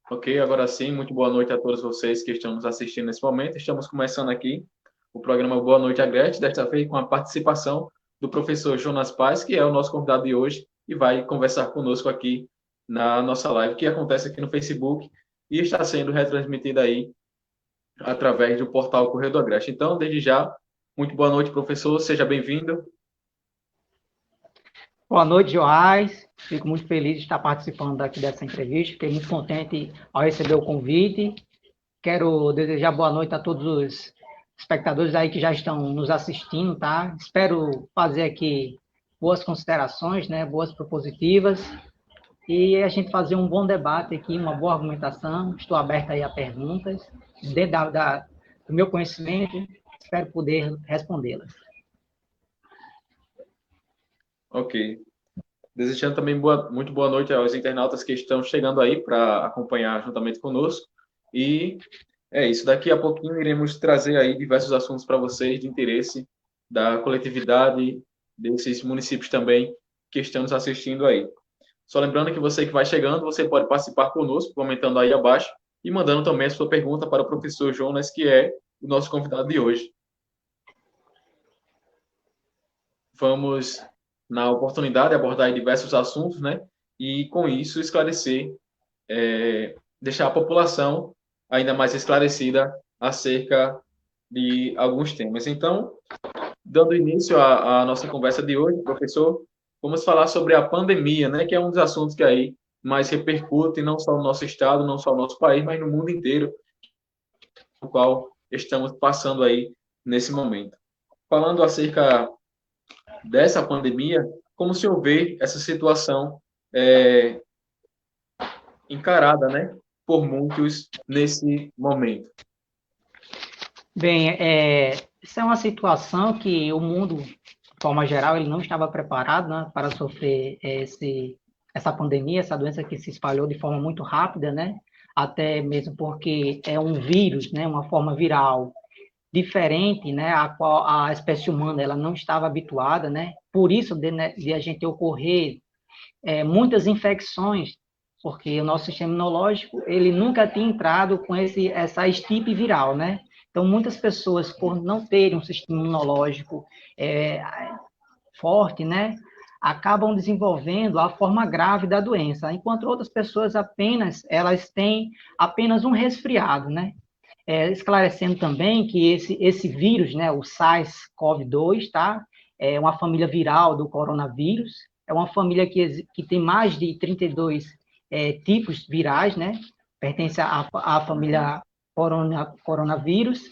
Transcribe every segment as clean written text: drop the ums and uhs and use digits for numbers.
Ok, agora sim, muito boa noite a todos vocês que estão nos assistindo nesse momento. Estamos começando aqui o programa Boa Noite Agreste, desta vez com a participação do professor Jonas Paz, que é o nosso convidado de hoje e vai conversar conosco aqui na nossa live, que acontece aqui no Facebook e está sendo retransmitida aí através do portal Correio do Agreste. Então, desde já, muito boa noite, professor, seja bem-vindo. Boa noite, Joás. Fico muito feliz de estar participando aqui dessa entrevista. Fiquei muito contente ao receber o convite. Quero desejar boa noite a todos os espectadores aí que já estão nos assistindo, tá? Espero fazer aqui boas considerações, né? Boas propositivas e a gente fazer um bom debate aqui, uma boa argumentação. Estou aberto aí a perguntas dentro do meu conhecimento. Espero poder respondê-las. Ok. Desejando também muito boa noite aos internautas que estão chegando aí para acompanhar juntamente conosco. E é isso. Daqui a pouquinho iremos trazer aí diversos assuntos para vocês de interesse da coletividade desses municípios também que estão nos assistindo aí. Só lembrando que você que vai chegando, você pode participar conosco, comentando aí abaixo e mandando também a sua pergunta para o professor Jonas, que é o nosso convidado de hoje. Vamos, na oportunidade, abordar diversos assuntos, né? E, com isso, esclarecer, deixar a população ainda mais esclarecida acerca de alguns temas. Então, dando início à nossa conversa de hoje, professor, vamos falar sobre a pandemia, né? Que é um dos assuntos que aí mais repercute, não só no nosso estado, não só no nosso país, mas no mundo inteiro, no qual estamos passando aí nesse momento. Falando acerca dessa pandemia, como se vê essa situação é, encarada, né, por muitos nesse momento. Bem, isso é uma situação que o mundo, de forma geral, ele não estava preparado, né, para sofrer essa pandemia, essa doença que se espalhou de forma muito rápida, né, até mesmo porque é um vírus, né, uma forma viral diferente, né, a qual a espécie humana ela não estava habituada, né, por isso de a gente ocorrer muitas infecções, porque o nosso sistema imunológico ele nunca tinha entrado com essa estipe viral, né? Então, muitas pessoas, por não terem um sistema imunológico é, forte, né, acabam desenvolvendo a forma grave da doença, enquanto outras pessoas elas têm apenas um resfriado, né? Esclarecendo também que esse vírus, né, o SARS-CoV-2, tá? É uma família viral do coronavírus, é uma família que tem mais de 32 tipos virais, né? Pertence à família coronavírus.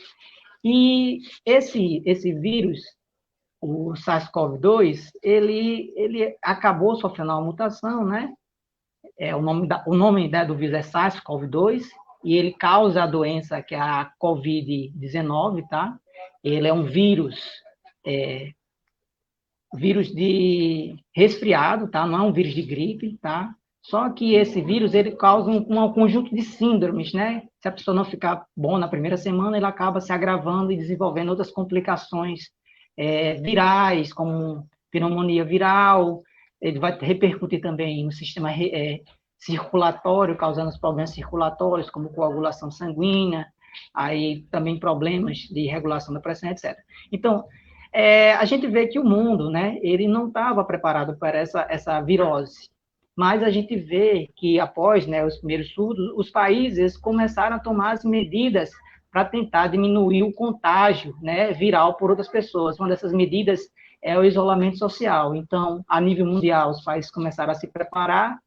E esse vírus, o SARS-CoV-2, ele acabou sofrendo uma mutação, né? O nome né, do vírus é SARS-CoV-2 e ele causa a doença que é a COVID-19, tá? Ele é um é, vírus de resfriado, tá? Não é um vírus de gripe, tá? Só que esse vírus ele causa um conjunto de síndromes, né? Se a pessoa não ficar bom na primeira semana, ele acaba se agravando e desenvolvendo outras complicações virais, como pneumonia viral. Ele vai repercutir também no sistema circulatório, causando os problemas circulatórios, como coagulação sanguínea, aí também problemas de regulação da pressão, etc. Então, a gente vê que o mundo, né, ele não estava preparado para essa virose, mas a gente vê que após, né, os primeiros surtos, os países começaram a tomar as medidas para tentar diminuir o contágio, né, viral por outras pessoas. Uma dessas medidas é o isolamento social. Então, a nível mundial, os países começaram a se preparar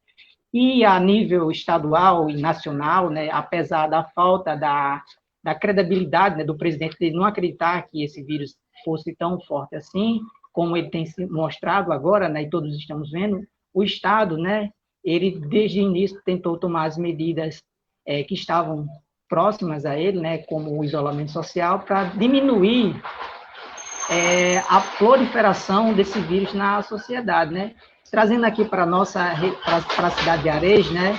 e a nível estadual e nacional, né, apesar da falta da credibilidade, né, do presidente de não acreditar que esse vírus fosse tão forte assim, como ele tem se mostrado agora, né, e todos estamos vendo, o Estado, né, ele desde o início tentou tomar as medidas que estavam próximas a ele, né, como o isolamento social, para diminuir a proliferação desse vírus na sociedade, né? Trazendo aqui para a cidade de Areia, né,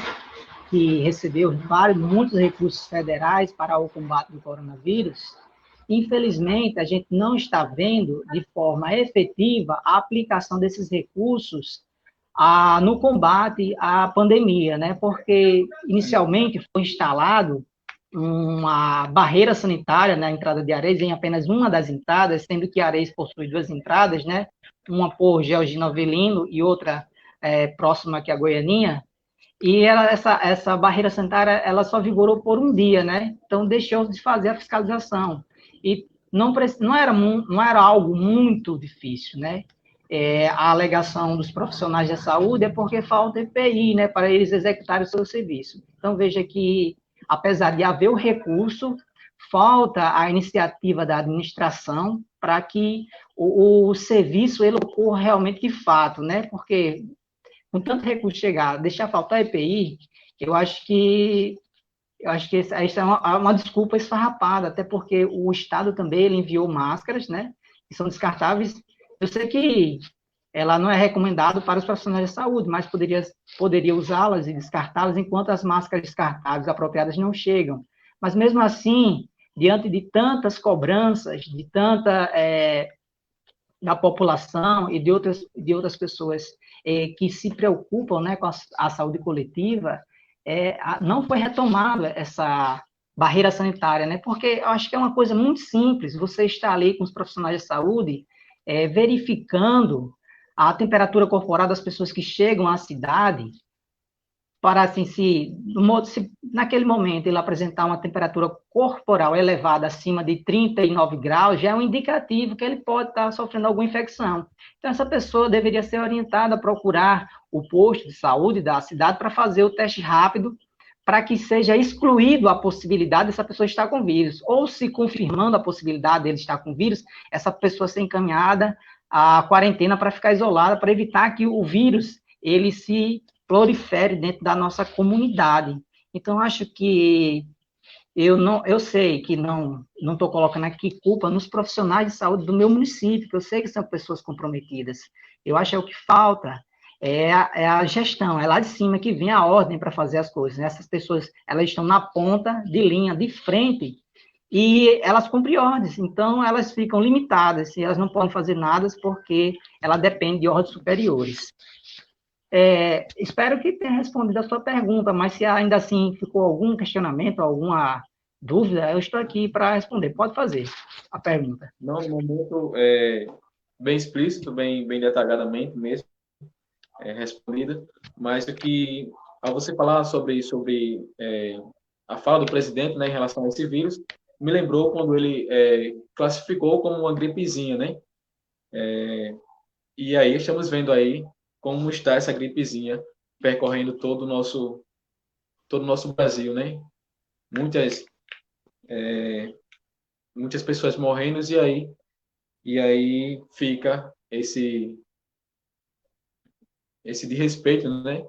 que recebeu muitos recursos federais para o combate do coronavírus, infelizmente, a gente não está vendo de forma efetiva a aplicação desses recursos no combate à pandemia, né? Porque inicialmente foi instalado uma barreira sanitária na entrada de Areis, em apenas uma das entradas, sendo que Areis possui duas entradas, né? Uma por Georgina Avelino e outra próxima aqui a Goianinha. E essa barreira sanitária ela só vigorou por um dia, né? Então deixou de fazer a fiscalização. E não era algo muito difícil, né? A alegação dos profissionais da saúde é porque falta EPI, né, para eles executarem o seu serviço. Então, veja que, apesar de haver o recurso, falta a iniciativa da administração para que o serviço ele ocorra realmente de fato, né, porque com tanto recurso chegar, deixar faltar EPI, eu acho que isso é uma desculpa esfarrapada, até porque o Estado também ele enviou máscaras, né, que são descartáveis. Eu sei que ela não é recomendado para os profissionais de saúde, mas poderia usá-las e descartá-las enquanto as máscaras descartáveis apropriadas não chegam. Mas mesmo assim, diante de tantas cobranças, de tanta da população e de outras pessoas que se preocupam, né, com a saúde coletiva, não foi retomada essa barreira sanitária, né? Porque eu acho que é uma coisa muito simples, você está ali com os profissionais de saúde, verificando a temperatura corporal das pessoas que chegam à cidade, para, assim, se naquele momento ele apresentar uma temperatura corporal elevada acima de 39 graus, já é um indicativo que ele pode estar sofrendo alguma infecção. Então, essa pessoa deveria ser orientada a procurar o posto de saúde da cidade para fazer o teste rápido, para que seja excluído a possibilidade dessa pessoa estar com vírus, ou se confirmando a possibilidade dele estar com vírus, essa pessoa ser encaminhada à quarentena para ficar isolada, para evitar que o vírus ele se prolifere dentro da nossa comunidade. Então, acho que eu sei que não estou colocando aqui culpa nos profissionais de saúde do meu município, que eu sei que são pessoas comprometidas. Eu acho que é o que falta é a gestão, é lá de cima que vem a ordem para fazer as coisas. Né? Essas pessoas, elas estão na ponta de linha, de frente, e elas cumprem ordens, então elas ficam limitadas, e elas não podem fazer nada porque ela depende de ordens superiores. Espero que tenha respondido a sua pergunta, mas se ainda assim ficou algum questionamento, alguma dúvida, eu estou aqui para responder. Pode fazer a pergunta. Não, no momento bem explícito, bem detalhadamente mesmo, respondida, mas aqui, ao você falar sobre a fala do presidente, né, em relação a esse vírus, me lembrou quando ele classificou como uma gripezinha, né? E aí estamos vendo aí como está essa gripezinha percorrendo todo o nosso Brasil, né? Muitas pessoas morrendo e aí fica esse desrespeito, né,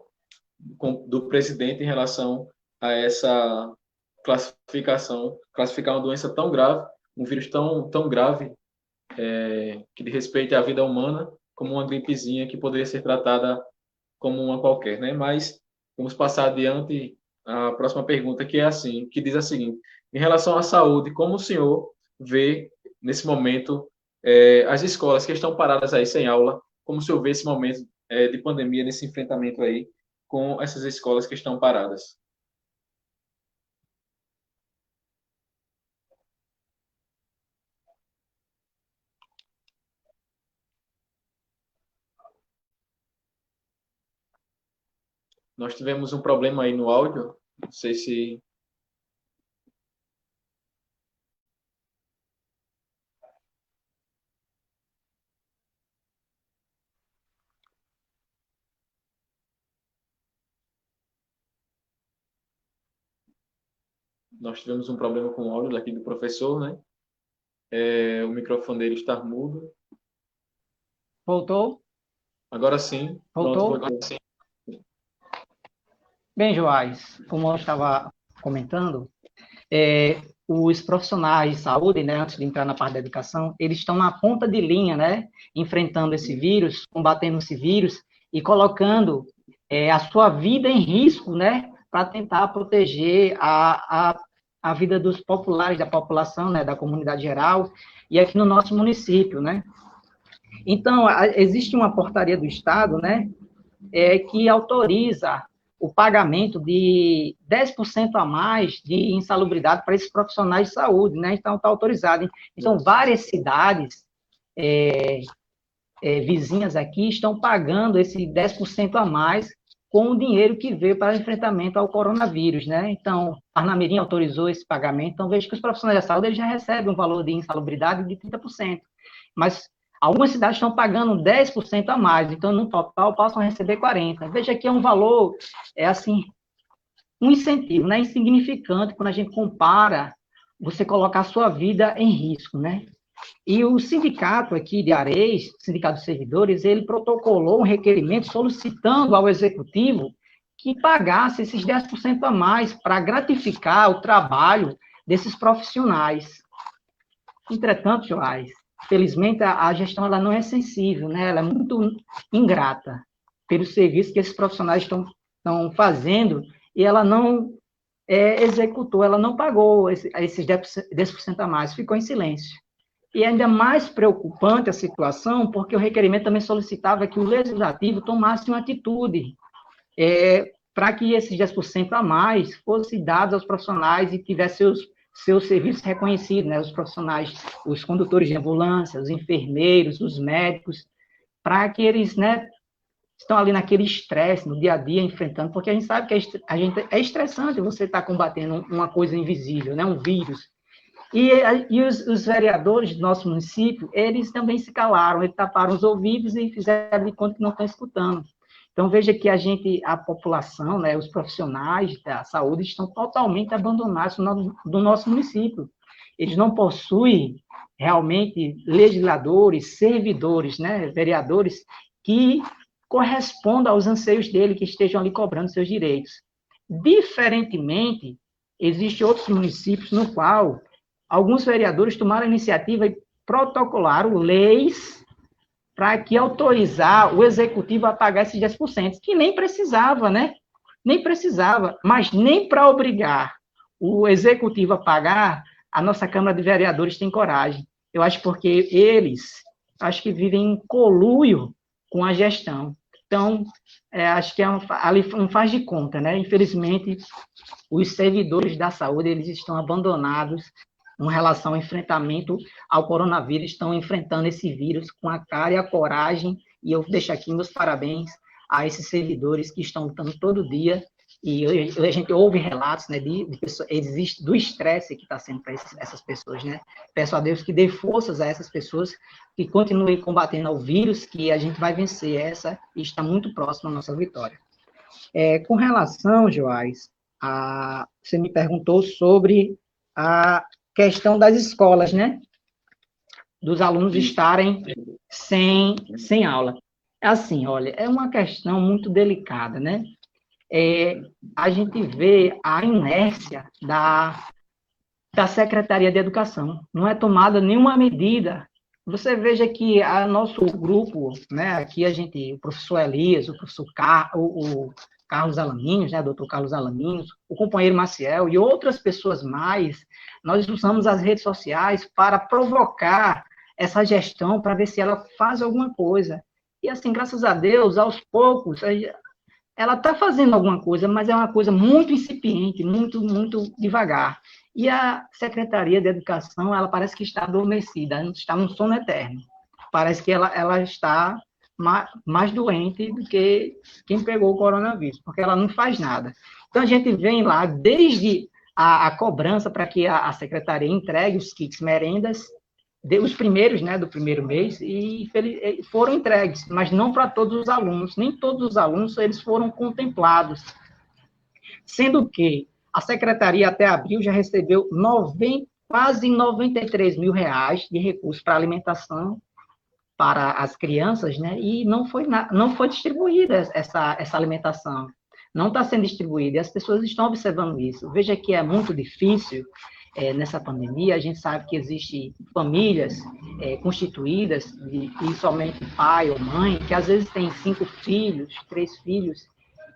do presidente em relação a essa classificar uma doença tão grave, um vírus tão grave, que de respeito à vida humana, como uma gripezinha que poderia ser tratada como uma qualquer, né? Mas vamos passar adiante a próxima pergunta, que é assim, que diz a seguinte: em relação à saúde, como o senhor vê nesse momento as escolas que estão paradas aí sem aula, como o senhor vê esse momento de pandemia, nesse enfrentamento aí com essas escolas que estão paradas? Nós tivemos um problema aí no áudio, não sei se... Nós tivemos um problema com o áudio daqui do professor, né? O microfone dele está mudo. Voltou? Agora sim. Voltou? Pronto, voltou. Bem, Joás, como eu estava comentando, os profissionais de saúde, né, antes de entrar na parte da educação, eles estão na ponta de linha, né, enfrentando esse vírus, combatendo esse vírus e colocando a sua vida em risco, né, para tentar proteger a vida dos populares, da população, né, da comunidade geral, e aqui no nosso município, né. Então, existe uma portaria do Estado, né, que autoriza o pagamento de 10% a mais de insalubridade para esses profissionais de saúde, né? Então, está autorizado. Então, várias cidades vizinhas aqui estão pagando esse 10% a mais com o dinheiro que veio para enfrentamento ao coronavírus, né? Então, Parnamirim autorizou esse pagamento, então veja que os profissionais da saúde eles já recebem um valor de insalubridade de 30%, mas algumas cidades estão pagando 10% a mais, então, no total, passam a receber 40%. Veja que é um valor, assim, um incentivo, né? Insignificante quando a gente compara você colocar a sua vida em risco, né? E o sindicato aqui de Areis, Sindicato dos Servidores, ele protocolou um requerimento solicitando ao executivo que pagasse esses 10% a mais para gratificar o trabalho desses profissionais. Entretanto, Joás, felizmente a gestão ela não é sensível, né? Ela é muito ingrata pelo serviço que esses profissionais estão fazendo e ela não executou, ela não pagou esses 10% a mais, ficou em silêncio. E ainda mais preocupante a situação, porque o requerimento também solicitava que o legislativo tomasse uma atitude para que esses 10% a mais fossem dados aos profissionais e tivessem seus serviços reconhecidos, né? Os profissionais, os condutores de ambulância, os enfermeiros, os médicos, para que eles, né, estão ali naquele estresse, no dia a dia, enfrentando, porque a gente sabe que é estressante você estar combatendo uma coisa invisível, né, um vírus. E os vereadores do nosso município, eles também se calaram, eles taparam os ouvidos e fizeram de conta que não estão escutando. Então, veja que a população, né, os profissionais da saúde estão totalmente abandonados do nosso município. Eles não possuem realmente legisladores, servidores, né, vereadores, que correspondam aos anseios dele, que estejam ali cobrando seus direitos. Diferentemente, existem outros municípios no qual alguns vereadores tomaram a iniciativa e protocolaram leis para que autorizar o executivo a pagar esses 10%, que nem precisava, né? Nem precisava, mas nem para obrigar o executivo a pagar, a nossa Câmara de Vereadores tem coragem. Eu acho porque eles, acho que vivem em conluio com a gestão. Então, acho que ali não faz de conta, né? Infelizmente, os servidores da saúde, eles estão abandonados em relação ao enfrentamento ao coronavírus, estão enfrentando esse vírus com a cara e a coragem, e eu deixo aqui meus parabéns a esses servidores que estão lutando todo dia, e a gente ouve relatos, né, existe do estresse que está sendo para essas pessoas, né? Peço a Deus que dê forças a essas pessoas, que continuem combatendo o vírus, que a gente vai vencer essa, e está muito próximo à nossa vitória. Com relação, Joás, você me perguntou sobre a questão das escolas, né? Dos alunos estarem sem aula. Assim, olha, é uma questão muito delicada, né? A gente vê a inércia da Secretaria de Educação. Não é tomada nenhuma medida. Você veja que nosso grupo, né? Aqui o professor Elias, o professor o Carlos Alaminhos, né, doutor Carlos Alaminhos, o companheiro Maciel e outras pessoas mais, nós usamos as redes sociais para provocar essa gestão, para ver se ela faz alguma coisa. E assim, graças a Deus, aos poucos, ela está fazendo alguma coisa, mas é uma coisa muito incipiente, muito, muito devagar. E a Secretaria de Educação, ela parece que está adormecida, está num sono eterno. Parece que ela está mais doente do que quem pegou o coronavírus, porque ela não faz nada. Então, a gente vem lá, desde a cobrança para que a secretaria entregue os kits merendas, os primeiros, né, do primeiro mês, e foram entregues, mas não para todos os alunos, nem todos os alunos eles foram contemplados, sendo que a secretaria até abril já recebeu quase 93 mil reais de recursos para alimentação para as crianças, né? E não foi distribuída essa alimentação. Não está sendo distribuída, e as pessoas estão observando isso. Veja que é muito difícil, nessa pandemia, a gente sabe que existem famílias constituídas, e somente pai ou mãe, que às vezes tem 5 filhos, 3 filhos,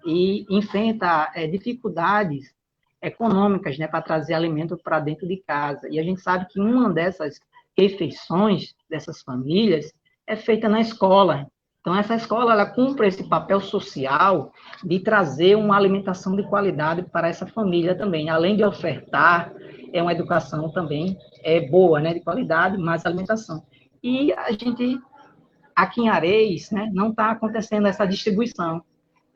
e enfrenta dificuldades econômicas, né, para trazer alimento para dentro de casa. E a gente sabe que uma dessas refeições dessas famílias é feita na escola. Então, essa escola, ela cumpre esse papel social de trazer uma alimentação de qualidade para essa família também, além de ofertar uma educação também boa, né, de qualidade, mais alimentação. E a gente, aqui em Areis, né, não está acontecendo essa distribuição.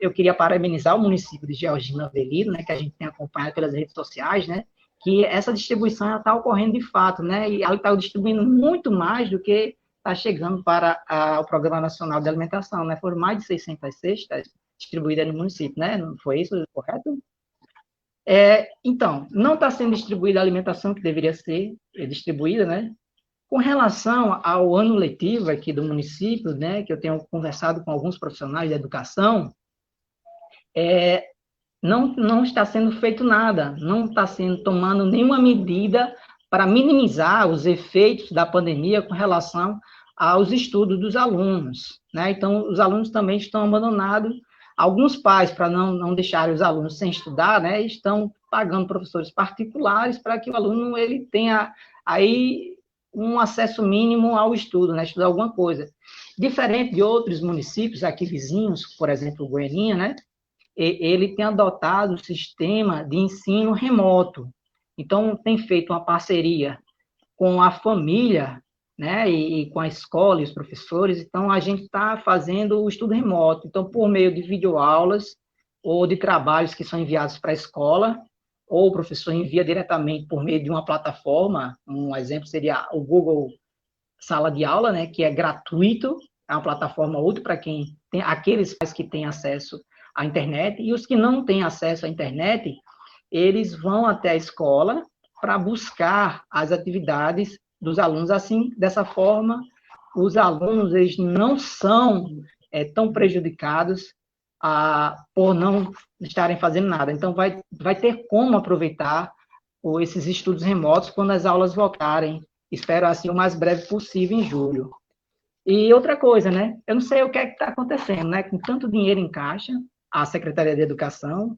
Eu queria parabenizar o município de Georgina Avelino, né, que a gente tem acompanhado pelas redes sociais, né, que essa distribuição está ocorrendo de fato, né, e ela está distribuindo muito mais do que está chegando para o Programa Nacional de Alimentação, né, foram mais de 600 cestas distribuídas no município, né, não foi isso correto? Então, não está sendo distribuída a alimentação que deveria ser distribuída, né, com relação ao ano letivo aqui do município, né, que eu tenho conversado com alguns profissionais de educação, não está sendo feito nada, não está sendo tomando nenhuma medida para minimizar os efeitos da pandemia com relação aos estudos dos alunos, né? Então, os alunos também estão abandonados. Alguns pais, para não deixarem os alunos sem estudar, né, estão pagando professores particulares para que o aluno ele tenha aí um acesso mínimo ao estudo, né, estudar alguma coisa. Diferente de outros municípios aqui vizinhos, por exemplo, Goiânia, né, ele tem adotado o sistema de ensino remoto. Então, tem feito uma parceria com a família, né, e com a escola e os professores. Então, a gente está fazendo o estudo remoto. Então, por meio de videoaulas ou de trabalhos que são enviados para a escola, ou o professor envia diretamente por meio de uma plataforma, um exemplo seria o Google Sala de Aula, né, que é gratuito, é uma plataforma útil para quem tem, aqueles que têm acesso à internet, e os que não têm acesso à internet, eles vão até a escola para buscar as atividades dos alunos. Assim, dessa forma, os alunos eles não são tão prejudicados por não estarem fazendo nada. Então, vai ter como aproveitar esses estudos remotos quando as aulas voltarem. Espero, assim, o mais breve possível, em julho. E outra coisa, né? Eu não sei o que é que está acontecendo, né? Com tanto dinheiro em caixa, a Secretaria de Educação,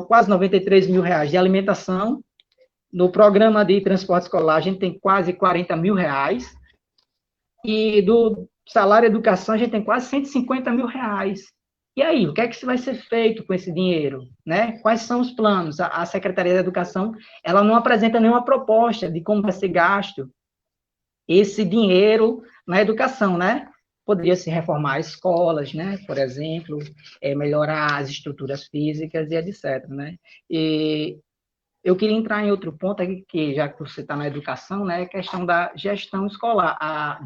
quase 93 mil reais de alimentação. No programa de transporte escolar, a gente tem quase 40 mil reais. E do salário educação, a gente tem quase 150 mil reais. E aí, o que é que vai ser feito com esse dinheiro? Né? Quais são os planos? A Secretaria da Educação, ela não apresenta nenhuma proposta de como vai ser gasto esse dinheiro na educação, né? Poderia se reformar escolas, né? Por exemplo, melhorar as estruturas físicas e etc, né? E eu queria entrar em outro ponto aqui, que já que você está na educação, né? A questão da gestão escolar, a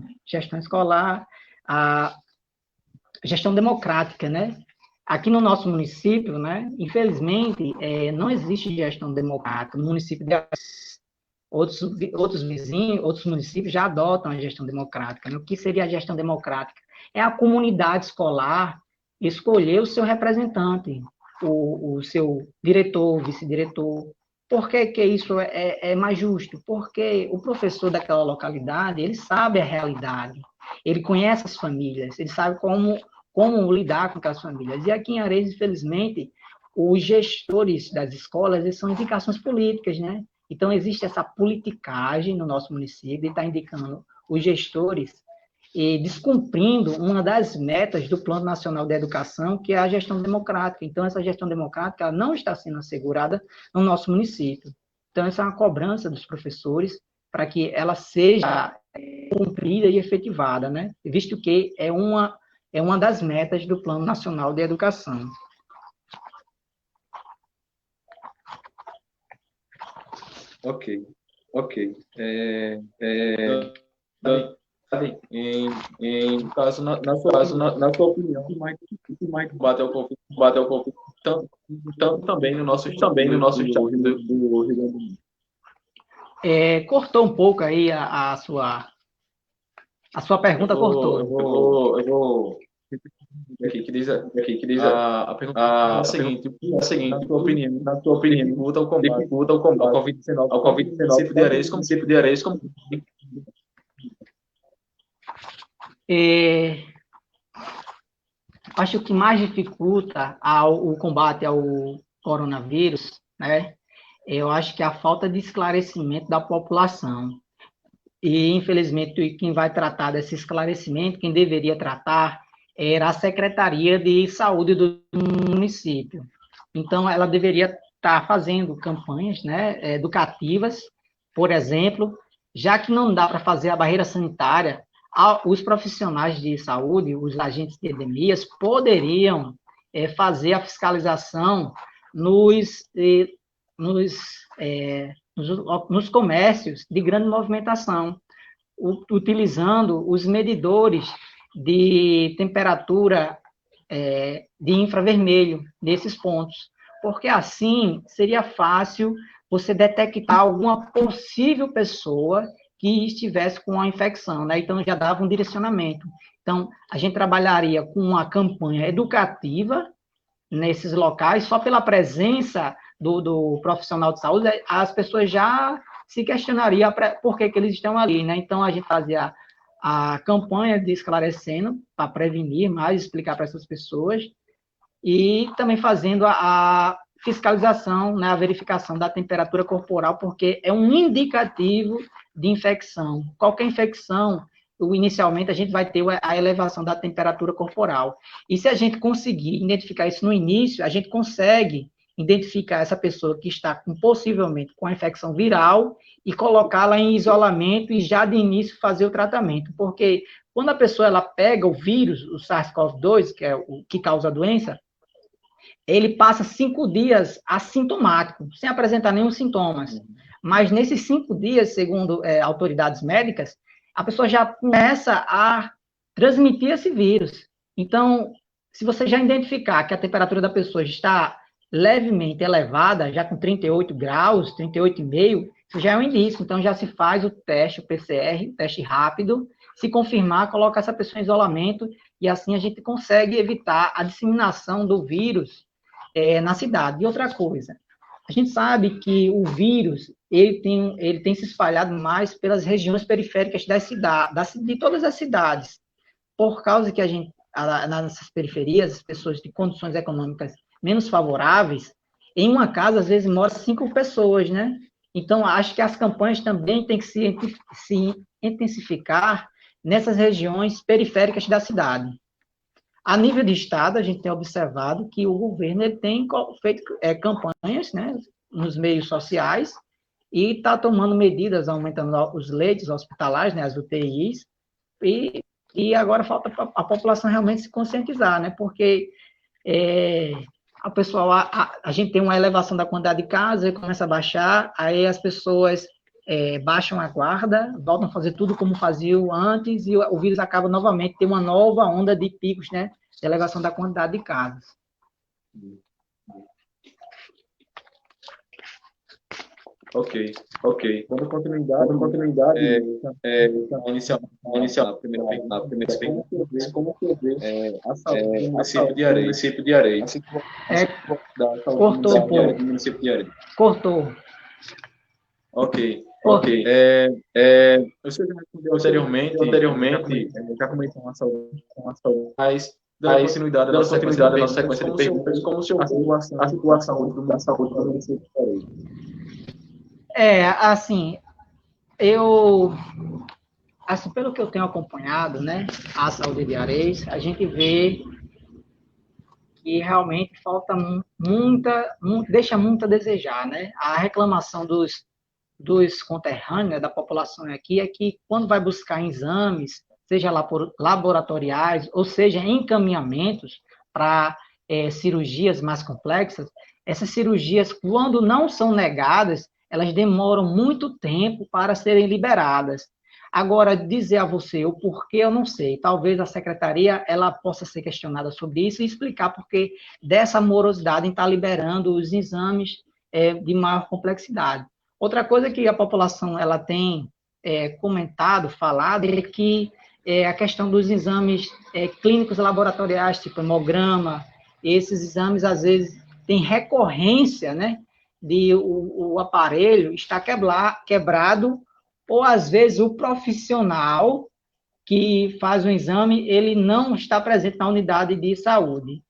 gestão democrática, né? Aqui no nosso município, né? Infelizmente, não existe gestão democrática. No município de outros vizinhos, outros municípios já adotam a gestão democrática. Né? O que seria a gestão democrática? É a comunidade escolar escolher o seu representante, o seu diretor, vice-diretor. Por que isso é mais justo? Porque o professor daquela localidade, ele sabe a realidade, ele conhece as famílias, ele sabe como lidar com aquelas famílias. E aqui em Areia, infelizmente, os gestores das escolas, eles são indicações políticas, né? Então, existe essa politicagem no nosso município e está indicando os gestores e descumprindo uma das metas do Plano Nacional de Educação, que é a gestão democrática. Então, essa gestão democrática ela não está sendo assegurada no nosso município. Então, essa é uma cobrança dos professores para que ela seja cumprida e efetivada, né? Visto que é uma das metas do Plano Nacional de Educação. Ok, ok. Em caso, na sua opinião, o que mais bateu o conflito tanto também no nosso estado do Rio Grande do Norte. Cortou um pouco aí a sua pergunta, cortou. Eu vou aqui que diz a pergunta é a seguinte, na sua opinião, dificulta o combate ao Covid-19 no município de Areias como acho que mais dificulta o combate ao coronavírus, né? Eu acho que é a falta de esclarecimento da população. e, infelizmente, quem vai tratar desse esclarecimento, quem deveria tratar, era a Secretaria de Saúde do município. Então, ela deveria estar fazendo campanhas, né, educativas, por exemplo, já que não dá para fazer a barreira sanitária, os profissionais de saúde, os agentes de endemias, poderiam fazer a fiscalização nos, nos comércios de grande movimentação, utilizando os medidores de temperatura de infravermelho nesses pontos, porque assim seria fácil você detectar alguma possível pessoa que estivesse com a infecção, né? Então já dava um direcionamento. Então a gente trabalharia com uma campanha educativa nesses locais, só pela presença do profissional de saúde, as pessoas já se questionariam por que eles estão ali, né? Então a gente fazia a campanha de esclarecendo para prevenir mais, explicar para essas pessoas, e também fazendo a fiscalização, né, a verificação da temperatura corporal, porque é um indicativo de infecção. Qualquer infecção, inicialmente, a gente vai ter a elevação da temperatura corporal. E se a gente conseguir identificar isso no início, a gente consegue identificar essa pessoa que está possivelmente com a infecção viral e colocá-la em isolamento e já de início fazer o tratamento. Porque quando a pessoa ela pega o vírus, o SARS-CoV-2, que é o que causa a doença, ele passa 5 dias assintomático, sem apresentar nenhum sintomas. Mas nesses 5 dias, segundo autoridades médicas, a pessoa já começa a transmitir esse vírus. Então, se você já identificar que a temperatura da pessoa está levemente elevada, já com 38 graus, 38,5, isso já é um indício. Então, já se faz o teste, o PCR, o teste rápido. Se confirmar, coloca essa pessoa em isolamento e assim a gente consegue evitar a disseminação do vírus na cidade. E outra coisa, a gente sabe que o vírus ele tem se espalhado mais pelas regiões periféricas das cidades, de todas as cidades, por causa que nessas periferias, as pessoas de condições econômicas menos favoráveis, em uma casa, às vezes, moram 5 pessoas, né? Então, acho que as campanhas também têm que se intensificar nessas regiões periféricas da cidade. A nível de Estado, a gente tem observado que o governo ele tem feito campanhas, né, nos meios sociais e está tomando medidas, aumentando os leitos hospitalares, né, as UTIs, e agora falta a população realmente se conscientizar, né, porque a gente tem uma elevação da quantidade de casos, começa a baixar, aí as pessoas baixam a guarda, voltam a fazer tudo como faziam antes, e o vírus acaba novamente, tem uma nova onda de picos, né, de elevação da quantidade de casos. Ok. Dando continuidade inicial, a primeira pergunta, como que eu vejo a saúde do município de Areia? Cortou um pouco. Município de Areia. Cortou. Ok. Eu sei que anteriormente, já comentou com a saúde, mas dando continuidade à nossa sequência de perguntas, como o senhor a situação da saúde do município de Areia? Assim, pelo que eu tenho acompanhado, né, a saúde de Areis, a gente vê que realmente falta deixa muito a desejar, né? A reclamação dos conterrâneos, né, da população aqui, é que quando vai buscar exames, seja laboratoriais, ou seja, encaminhamentos para cirurgias mais complexas, essas cirurgias, quando não são negadas, elas demoram muito tempo para serem liberadas. Agora, dizer a você o porquê, eu não sei. Talvez a secretaria ela possa ser questionada sobre isso e explicar porquê dessa morosidade em estar liberando os exames de maior complexidade. Outra coisa que a população ela tem comentado, falado, é que a questão dos exames clínicos laboratoriais, tipo hemograma, esses exames, às vezes, têm recorrência, né, de o aparelho está quebrado, ou, às vezes, o profissional que faz o exame, ele não está presente na unidade de saúde.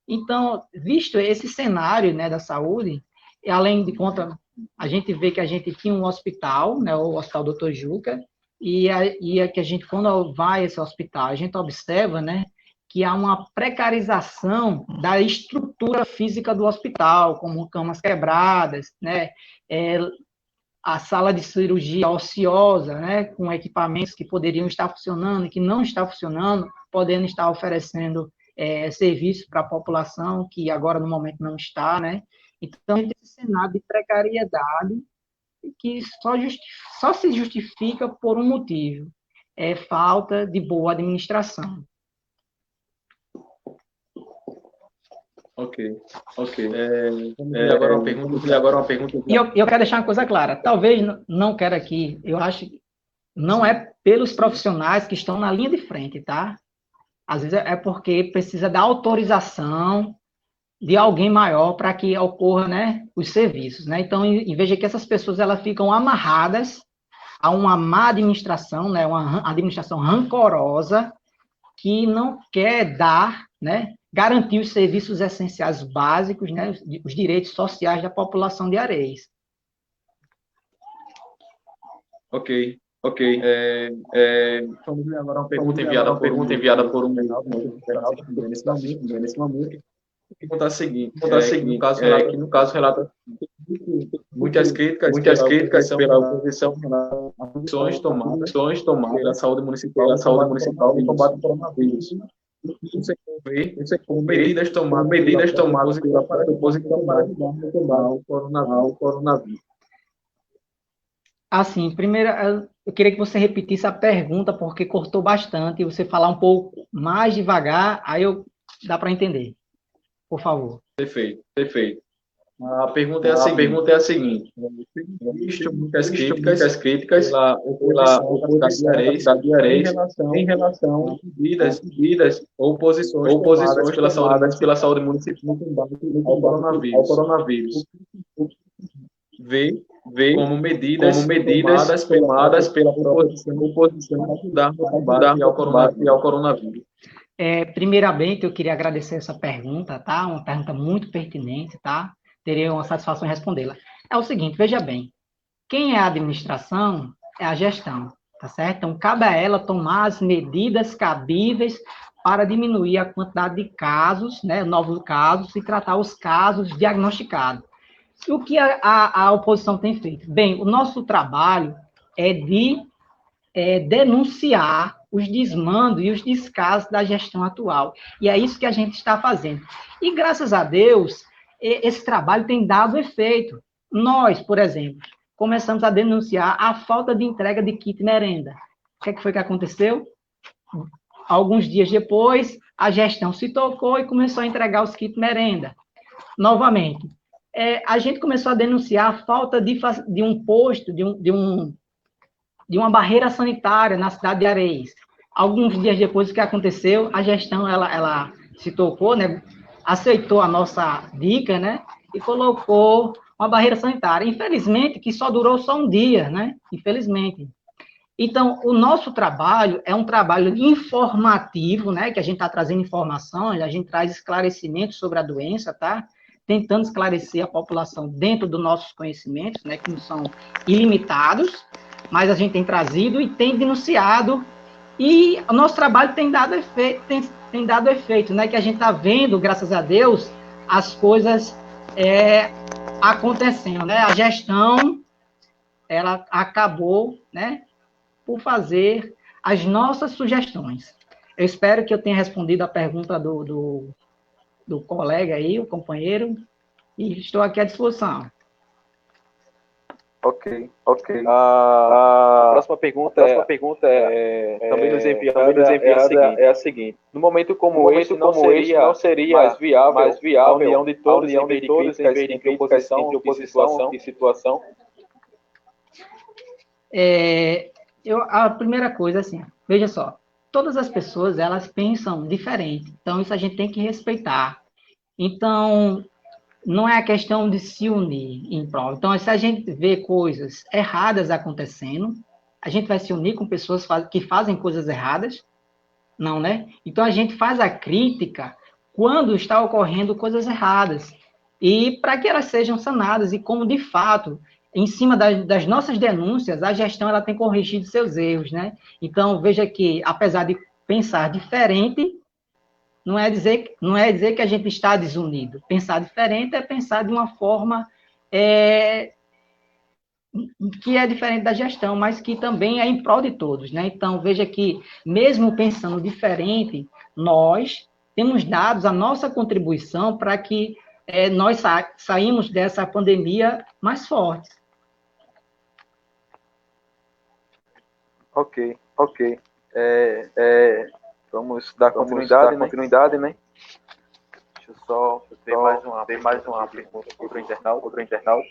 Então, visto esse cenário, né, da saúde, e além de conta, a gente vê que a gente tinha um hospital, né, o Hospital Dr. Juca, e é que a gente, quando vai a esse hospital, a gente observa, né, que há uma precarização da estrutura física do hospital, como camas quebradas, né, é, a sala de cirurgia ociosa, né, com equipamentos que poderiam estar funcionando e que não está funcionando, podendo estar oferecendo serviços para a população, que agora no momento não está, né? Então, esse cenário de precariedade que só se justifica por um motivo, é falta de boa administração. Ok. Vamos ver agora uma pergunta. E eu quero deixar uma coisa clara. Talvez não quero aqui, eu acho que não é pelos profissionais que estão na linha de frente, tá? Às vezes é porque precisa da autorização de alguém maior para que ocorra, né, os serviços, né? Então, em vez de que essas pessoas elas ficam amarradas a uma má administração, né, uma administração rancorosa que não quer dar, né, garantir os serviços essenciais básicos, né, os direitos sociais da população de Areias. Ok. Vamos ver agora uma pergunta enviada por um nesse momento. Que conta a seguinte, que no caso relata muitas críticas pela oposição ações tomadas pela saúde municipal no combate ao coronavírus. Você com medidas tomadas pela oposição para ajudar no combate ao coronavírus. Assim, primeiro, eu queria que você repetisse a pergunta, porque cortou bastante, e você falar um pouco mais devagar, aí dá para entender. Por favor. Perfeito. A pergunta é a seguinte: existe muitas críticas pela oposição de Areias em relação a medidas ou posições pela saúde municipal no combate ao coronavírus. Vê como medidas tomadas pela oposição para ajudar no combate ao coronavírus. Primeiramente, eu queria agradecer essa pergunta, tá? Uma pergunta muito pertinente, tá? Teria uma satisfação em respondê-la. É o seguinte, veja bem, quem é a administração é a gestão, tá certo? Então, cabe a ela tomar as medidas cabíveis para diminuir a quantidade de casos, né, novos casos, e tratar os casos diagnosticados. E o que a oposição tem feito? Bem, o nosso trabalho é de denunciar os desmandos e os descasos da gestão atual. E é isso que a gente está fazendo. E, graças a Deus, esse trabalho tem dado efeito. Nós, por exemplo, começamos a denunciar a falta de entrega de kit merenda. O que foi que aconteceu? Alguns dias depois, a gestão se tocou e começou a entregar os kits merenda. Novamente, a gente começou a denunciar a falta de um posto, de uma barreira sanitária na cidade de Areias. Alguns dias depois, o que aconteceu? A gestão, ela se tocou, né? Aceitou a nossa dica, né? E colocou uma barreira sanitária. Infelizmente, que só durou um dia, né? Infelizmente. Então, o nosso trabalho é um trabalho informativo, né? Que a gente está trazendo informações, a gente traz esclarecimentos sobre a doença, tá? Tentando esclarecer a população dentro dos nossos conhecimentos, né? Que não são ilimitados, mas a gente tem trazido e tem denunciado, e o nosso trabalho tem dado efeito, né? Que a gente está vendo, graças a Deus, as coisas acontecendo, né? A gestão, ela acabou, né, por fazer as nossas sugestões. Eu espero que eu tenha respondido a pergunta do colega aí, o companheiro, e estou aqui à disposição. Ok. A próxima pergunta também nos enviada é a seguinte. No momento como esse, não seria mais viável a união de todos em vez de oposição e situação? A primeira coisa, assim, veja só, todas as pessoas, elas pensam diferente, então isso a gente tem que respeitar. Então, não é a questão de se unir em prol. Então, se a gente vê coisas erradas acontecendo, a gente vai se unir com pessoas que fazem coisas erradas? Não, né? Então, a gente faz a crítica quando está ocorrendo coisas erradas, e para que elas sejam sanadas, e como, de fato, em cima das nossas denúncias, a gestão ela tem corrigido seus erros, né? Então, veja que, apesar de pensar diferente, não é dizer que a gente está desunido. Pensar diferente é pensar de uma forma que é diferente da gestão, mas que também é em prol de todos, né? Então, veja que, mesmo pensando diferente, nós temos dado a nossa contribuição para que nós saímos dessa pandemia mais fortes. Ok. Vamos dar continuidade, né? Deixa eu só ver mais uma pergunta aqui para o internauta.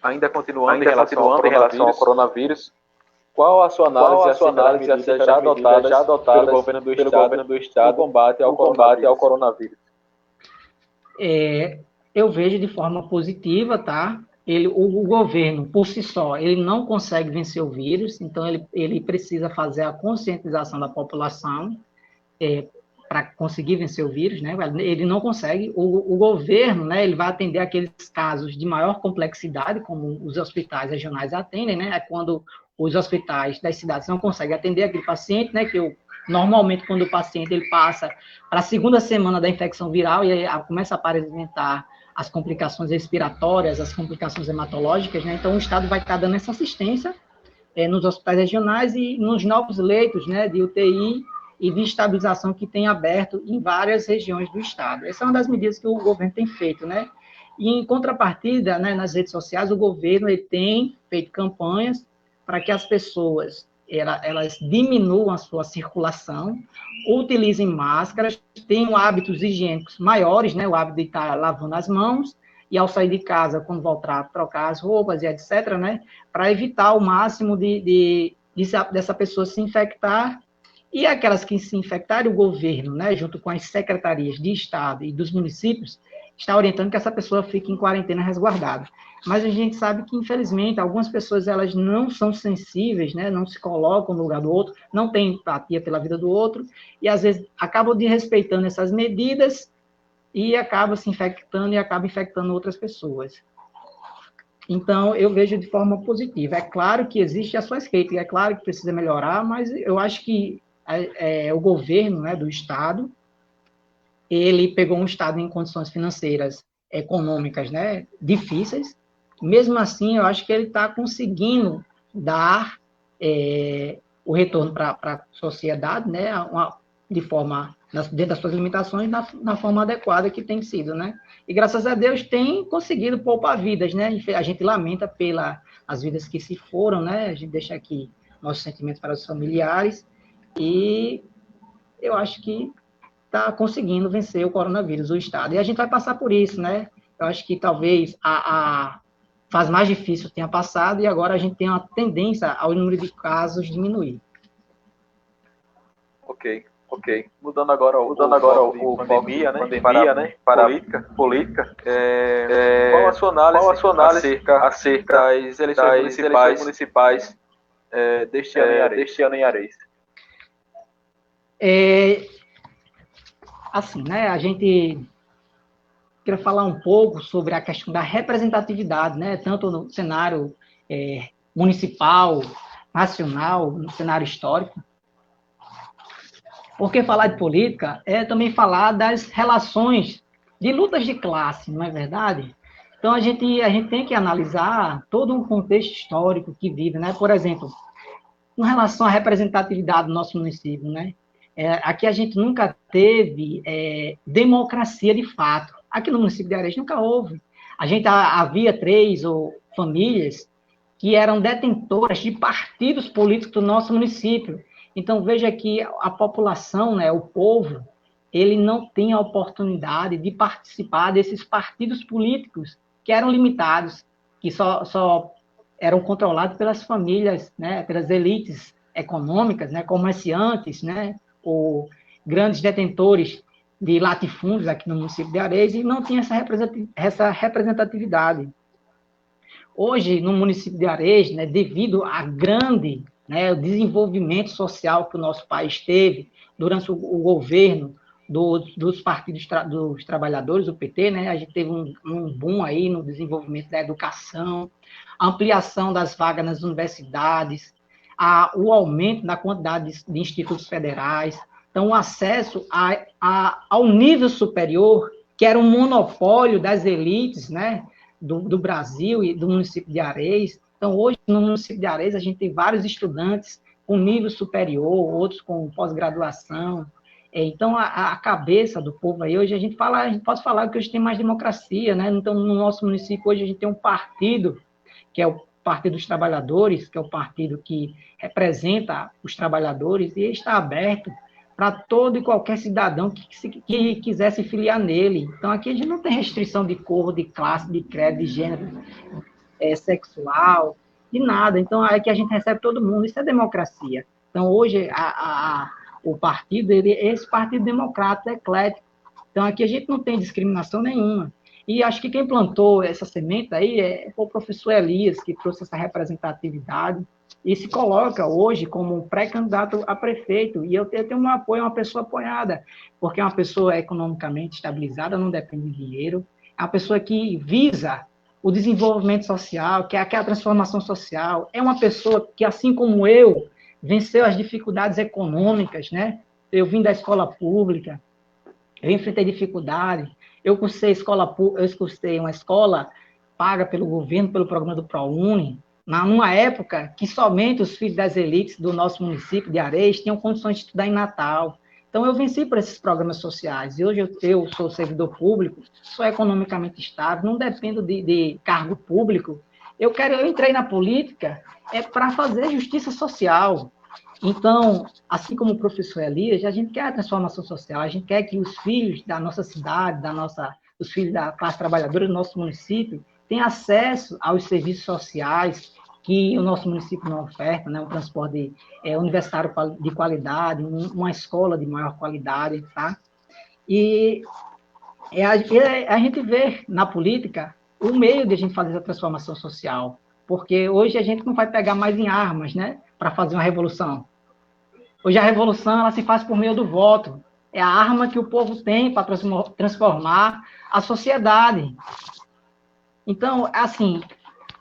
Ainda continuando em relação ao coronavírus, qual a sua análise acerca das medidas já adotadas pelo governo do Estado no combate ao coronavírus? Eu vejo de forma positiva, tá? O governo, por si só, ele não consegue vencer o vírus, então ele precisa fazer a conscientização da população para conseguir vencer o vírus, né? Ele não consegue. O governo, né, ele vai atender aqueles casos de maior complexidade, como os hospitais regionais atendem, né? É quando os hospitais das cidades não conseguem atender aquele paciente, né? Normalmente, quando o paciente ele passa para a segunda semana da infecção viral e aí começa a apresentar as complicações respiratórias, as complicações hematológicas, né? Então, o Estado vai estar dando essa assistência nos hospitais regionais e nos novos leitos, né, de UTI e de estabilização que tem aberto em várias regiões do Estado. Essa é uma das medidas que o governo tem feito, né? E, em contrapartida, né, nas redes sociais, o governo ele tem feito campanhas para que as pessoas elas diminuam a sua circulação, utilizem máscaras, tenham hábitos higiênicos maiores, né, o hábito de estar lavando as mãos, e ao sair de casa, quando voltar, trocar as roupas e etc., né, para evitar o máximo dessa pessoa se infectar, e aquelas que se infectarem, o governo, né, junto com as secretarias de Estado e dos municípios, está orientando que essa pessoa fique em quarentena resguardada. Mas a gente sabe que, infelizmente, algumas pessoas elas não são sensíveis, né, não se colocam no lugar do outro, não têm empatia pela vida do outro, e às vezes acabam desrespeitando essas medidas e acabam se infectando e acabam infectando outras pessoas. Então, eu vejo de forma positiva. É claro que existe as suas críticas, é claro que precisa melhorar, mas eu acho que o governo, né, do Estado, ele pegou um Estado em condições financeiras, econômicas, né, difíceis. Mesmo assim, eu acho que ele está conseguindo dar o retorno para a sociedade, né, de forma, dentro das suas limitações, na forma adequada que tem sido, né? E graças a Deus tem conseguido poupar vidas, né? A gente lamenta pelas vidas que se foram, né? A gente deixa aqui nossos sentimentos para os familiares e eu acho que está conseguindo vencer o coronavírus, o Estado. E a gente vai passar por isso, né? Eu acho que talvez a fase mais difícil tenha passado e agora a gente tem uma tendência ao número de casos diminuir. Ok. Mudando agora o pandemia, né? Para política. Qual a sua análise acerca das eleições municipais deste ano em Areis? Assim, né? A gente queria falar um pouco sobre a questão da representatividade, né? Tanto no cenário municipal, nacional, no cenário histórico. Porque falar de política é também falar das relações de lutas de classe, não é verdade? Então, a gente tem que analisar todo um contexto histórico que vive, né? Por exemplo, com relação à representatividade do nosso município, né? Aqui a gente nunca teve democracia de fato. Aqui no município de Areia nunca houve. Havia 3 famílias que eram detentoras de partidos políticos do nosso município. Então, veja que a população, né, o povo, ele não tem a oportunidade de participar desses partidos políticos que eram limitados, que só eram controlados pelas famílias, né, pelas elites econômicas, né, comerciantes, né, ou grandes detentores de latifúndios aqui no município de Areia, e não tinha essa representatividade. Hoje, no município de Areia, né, devido a o desenvolvimento social que o nosso país teve durante o governo dos partidos dos trabalhadores, o PT, né? A gente teve um boom aí no desenvolvimento da educação, a ampliação das vagas nas universidades, o aumento da quantidade de institutos federais, então o acesso ao nível superior, que era um monopólio das elites, né? Do Brasil e do município de Areias. Então, hoje, no município de Areias, a gente tem vários estudantes com nível superior, outros com pós-graduação. Então, a cabeça do povo aí, hoje a gente pode falar que hoje tem mais democracia, né? Então, no nosso município, hoje a gente tem um partido, que é o Partido dos Trabalhadores, que é o partido que representa os trabalhadores, e está aberto para todo e qualquer cidadão que quiser se filiar nele. Então, aqui a gente não tem restrição de cor, de classe, de credo, de gênero, sexual, de nada. Então, é que a gente recebe todo mundo, isso é democracia. Então, hoje, o partido, esse partido democrata, eclético. Então, aqui a gente não tem discriminação nenhuma. E acho que quem plantou essa semente aí foi o professor Elias, que trouxe essa representatividade e se coloca hoje como pré-candidato a prefeito. E eu tenho um apoio, uma pessoa apoiada, porque é uma pessoa economicamente estabilizada, não depende de dinheiro, é uma pessoa que visa o desenvolvimento social, que é aquela transformação social, é uma pessoa que, assim como eu, venceu as dificuldades econômicas, né? Eu vim da escola pública, eu enfrentei dificuldade, eu cursei uma escola paga pelo governo, pelo programa do ProUni, numa época que somente os filhos das elites do nosso município de Areias tinham condições de estudar em Natal. Então, eu venci por esses programas sociais. E hoje eu sou servidor público, sou economicamente estável, não dependo de cargo público. Eu entrei na política para fazer justiça social. Então, assim como o professor Elias, a gente quer a transformação social, a gente quer que os filhos da nossa cidade, os filhos da classe trabalhadora do nosso município, tenham acesso aos serviços sociais que o nosso município não oferta, né? Um transporte universitário de qualidade, uma escola de maior qualidade, tá? E a gente vê na política o meio de a gente fazer essa transformação social, porque hoje a gente não vai pegar mais em armas, né, para fazer uma revolução. Hoje a revolução ela se faz por meio do voto. É a arma que o povo tem para transformar a sociedade. Então, assim,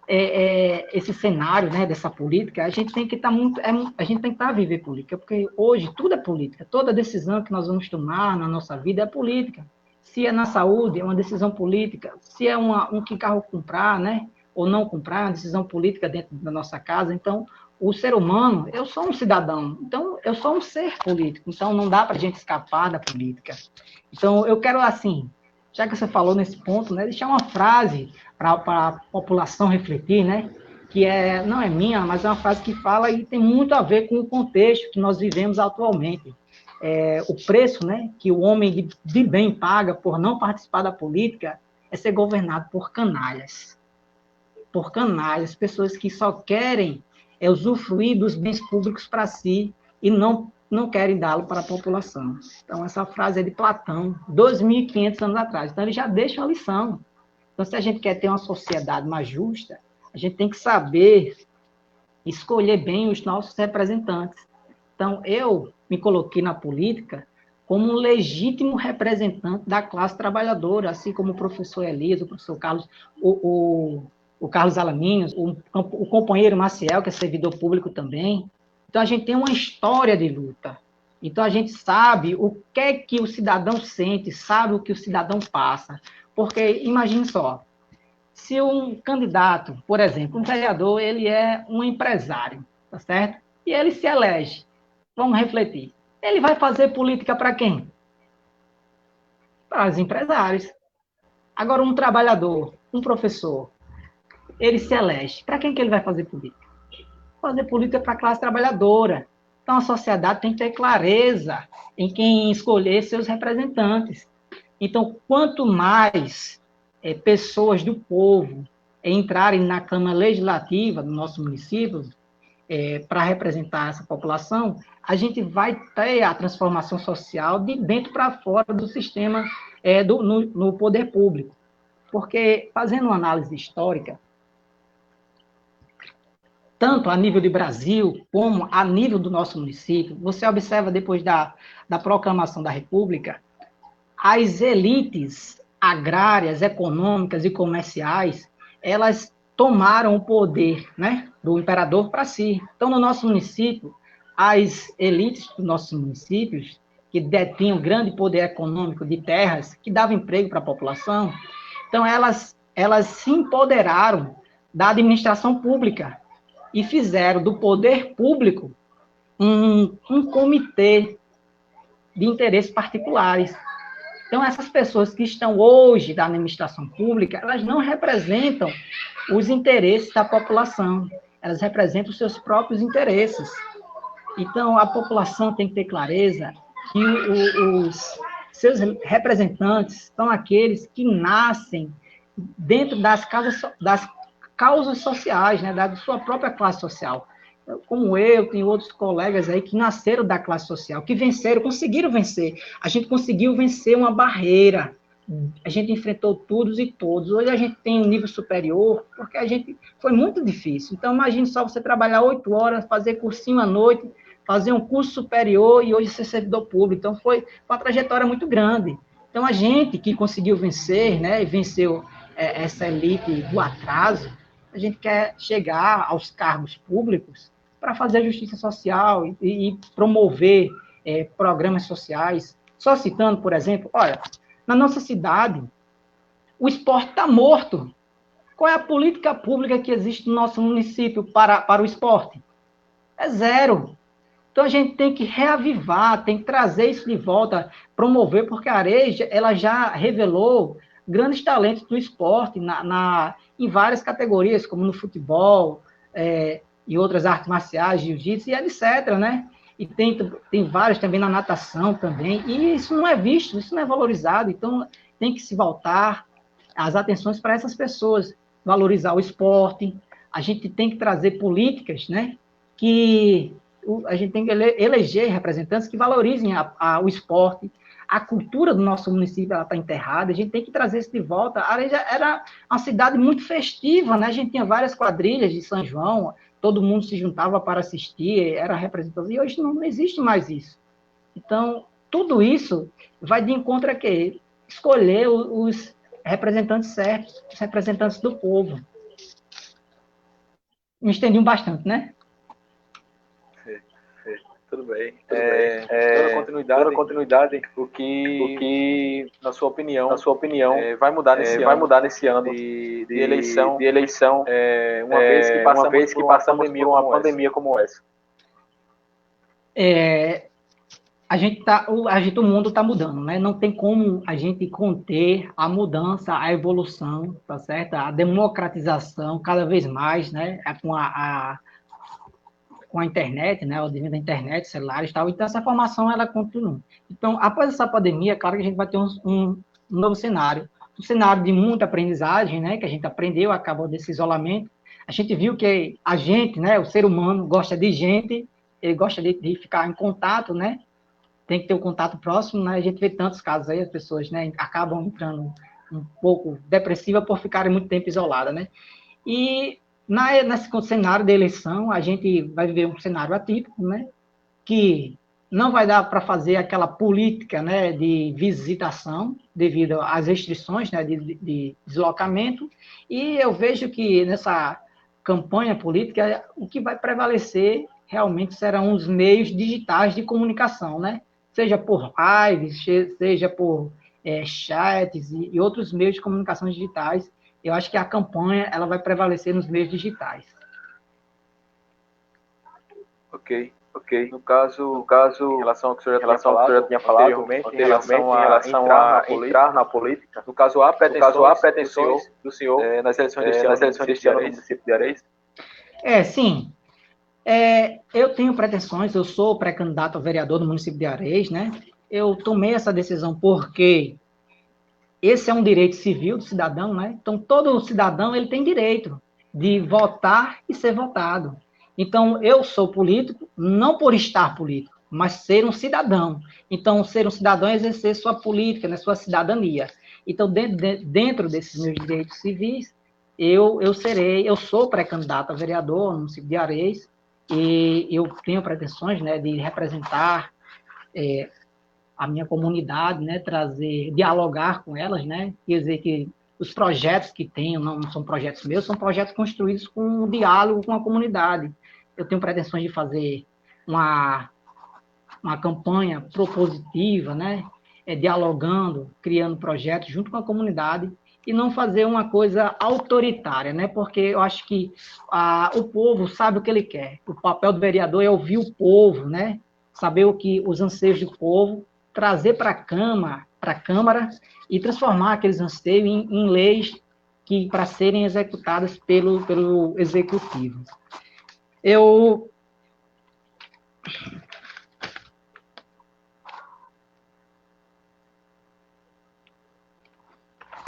esse cenário, né, dessa política, a gente tem que estar a gente tem que estar a viver política, porque hoje tudo é política. Toda decisão que nós vamos tomar na nossa vida é política. Se é na saúde, é uma decisão política. Se é que carro comprar, né, ou não comprar, é uma decisão política dentro da nossa casa. Então, o ser humano, eu sou um cidadão, então eu sou um ser político, então não dá para a gente escapar da política. Então, eu quero, assim, já que você falou nesse ponto, né, deixar uma frase para a população refletir, né, que não é minha, mas é uma frase que fala e tem muito a ver com o contexto que nós vivemos atualmente. O preço, né, que o homem de bem paga por não participar da política é ser governado por canalhas. Por canalhas, pessoas que só querem usufruir dos bens públicos para si e não querem dá-lo para a população. Então, essa frase é de Platão, 2.500 anos atrás. Então, ele já deixa uma lição. Então, se a gente quer ter uma sociedade mais justa, a gente tem que saber escolher bem os nossos representantes. Então, eu me coloquei na política como um legítimo representante da classe trabalhadora, assim como o professor Elias, o professor Carlos, o Carlos Alaminhos, o companheiro Maciel, que é servidor público também. Então, a gente tem uma história de luta. Então, a gente sabe o que é que o cidadão sente, sabe o que o cidadão passa. Porque, imagine só, se um candidato, por exemplo, um vereador, ele é um empresário, tá certo? E ele se elege. Vamos refletir. Ele vai fazer política para quem? Para os empresários. Agora, um trabalhador, um professor, ele se elege. Para quem que ele vai fazer política? Fazer política para a classe trabalhadora. Então, a sociedade tem que ter clareza em quem escolher seus representantes. Então, quanto mais pessoas do povo entrarem na Câmara Legislativa do nosso município para representar essa população, a gente vai ter a transformação social de dentro para fora do sistema no poder público. Porque, fazendo uma análise histórica, tanto a nível de Brasil, como a nível do nosso município, você observa depois da proclamação da República, as elites agrárias, econômicas e comerciais, elas tomaram o poder, né, do imperador para si. Então, no nosso município, as elites dos nossos municípios, que detinham grande poder econômico de terras, que davam emprego para a população, então elas se empoderaram da administração pública e fizeram do poder público um comitê de interesses particulares. Então, essas pessoas que estão hoje da administração pública, elas não representam os interesses da população, elas representam os seus próprios interesses. Então, a população tem que ter clareza que os seus representantes são aqueles que nascem dentro das causas sociais, né, da sua própria classe social. Como eu, tem outros colegas aí que nasceram da classe social, que venceram, conseguiram vencer. A gente conseguiu vencer uma barreira. A gente enfrentou todos e todos. Hoje a gente tem um nível superior, porque a gente foi muito difícil. Então, imagine só você trabalhar 8 horas, fazer cursinho à noite, fazer um curso superior e hoje ser servidor público. Então, foi uma trajetória muito grande. Então, a gente que conseguiu vencer, né, e venceu essa elite do atraso, a gente quer chegar aos cargos públicos para fazer justiça social e promover programas sociais. Só citando, por exemplo, olha, na nossa cidade, o esporte está morto. Qual é a política pública que existe no nosso município para o esporte? É zero. Então, a gente tem que reavivar, tem que trazer isso de volta, promover, porque a Areia, ela já revelou grandes talentos do esporte em várias categorias, como no futebol, e outras artes marciais, jiu-jitsu e etc., né? E tem vários também na natação também, e isso não é visto, isso não é valorizado, então tem que se voltar as atenções para essas pessoas, valorizar o esporte, a gente tem que trazer políticas, né, que a gente tem que eleger representantes que valorizem o esporte, a cultura do nosso município está enterrada, a gente tem que trazer isso de volta. A Areia era uma cidade muito festiva, né? A gente tinha várias quadrilhas de São João, todo mundo se juntava para assistir, era representativo, e hoje não existe mais isso. Então, tudo isso vai de encontro a quê? Escolher os representantes certos, os representantes do povo. Me estendi bastante, né? Tudo bem. Dando continuidade, o que na sua opinião, vai mudar nesse ano de eleição, uma vez que passamos por uma pandemia como essa. O mundo está mudando, né? Não tem como a gente conter a mudança, a evolução, tá certo? A democratização cada vez mais, né? Com a internet, né, o advento da internet, celulares e tal, então essa formação, ela continua. Então, após essa pandemia, claro que a gente vai ter um novo cenário, um cenário de muita aprendizagem, né, que a gente aprendeu, acabou desse isolamento, a gente viu que a gente, né, o ser humano gosta de gente, ele gosta de ficar em contato, né, tem que ter o contato próximo, né, a gente vê tantos casos aí, as pessoas, né, acabam entrando um pouco depressiva por ficarem muito tempo isoladas, né, e nesse cenário de eleição, a gente vai viver um cenário atípico, né, que não vai dar para fazer aquela política, né, de visitação, devido às restrições, né, de deslocamento, e eu vejo que nessa campanha política, o que vai prevalecer realmente serão os meios digitais de comunicação, né, seja por lives, seja por chats e outros meios de comunicação digitais. Eu acho que a campanha ela vai prevalecer nos meios digitais. Ok. No caso, em relação ao que o senhor já tinha falado anteriormente, em relação a entrar na política, no caso, há pretensões do senhor nas eleições deste ano no município de Areias? Sim. Eu tenho pretensões, eu sou pré-candidato a vereador do município de Areias, né? Eu tomei essa decisão porque esse é um direito civil do cidadão, né? Então, todo cidadão ele tem direito de votar e ser votado. Então, eu sou político não por estar político, mas ser um cidadão. Então, ser um cidadão é exercer sua política, né, sua cidadania. Então, dentro desses meus direitos civis, eu sou pré-candidato a vereador no município de Areias, e eu tenho pretensões, né, de representar a minha comunidade, né, dialogar com elas, né, quer dizer que os projetos que tenho não são projetos meus, são projetos construídos com um diálogo com a comunidade. Eu tenho pretensões de fazer uma campanha propositiva, né, dialogando, criando projetos junto com a comunidade, e não fazer uma coisa autoritária, né? Porque eu acho que o povo sabe o que ele quer. O papel do vereador é ouvir o povo, né? Saber os anseios do povo, trazer para a Câmara e transformar aqueles anseios em leis para serem executadas pelo Executivo.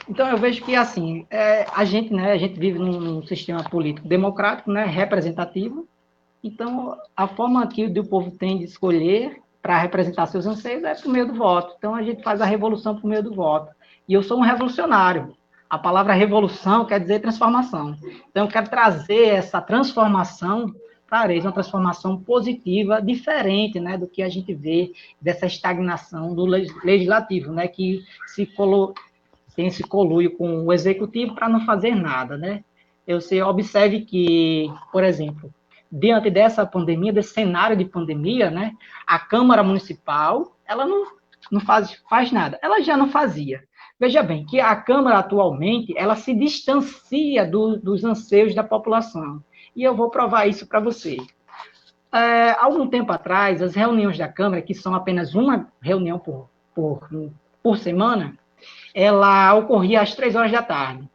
Então, eu vejo que, assim, a gente vive num sistema político democrático, né, representativo. Então, a forma que o povo tem de escolher para representar seus anseios é por meio do voto. Então, a gente faz a revolução por meio do voto. E eu sou um revolucionário. A palavra revolução quer dizer transformação. Então, eu quero trazer essa transformação para a Areias, uma transformação positiva, diferente, né, do que a gente vê dessa estagnação do legislativo, né, que tem esse conluio com o executivo para não fazer nada, né? Você observe que, por exemplo, diante dessa pandemia, desse cenário de pandemia, né, a Câmara Municipal, ela não faz nada. Ela já não fazia. Veja bem, que a Câmara, atualmente, ela se distancia dos anseios da população. E eu vou provar isso para você. Algum tempo atrás, as reuniões da Câmara, que são apenas uma reunião por semana, ela ocorria às 3 horas da tarde.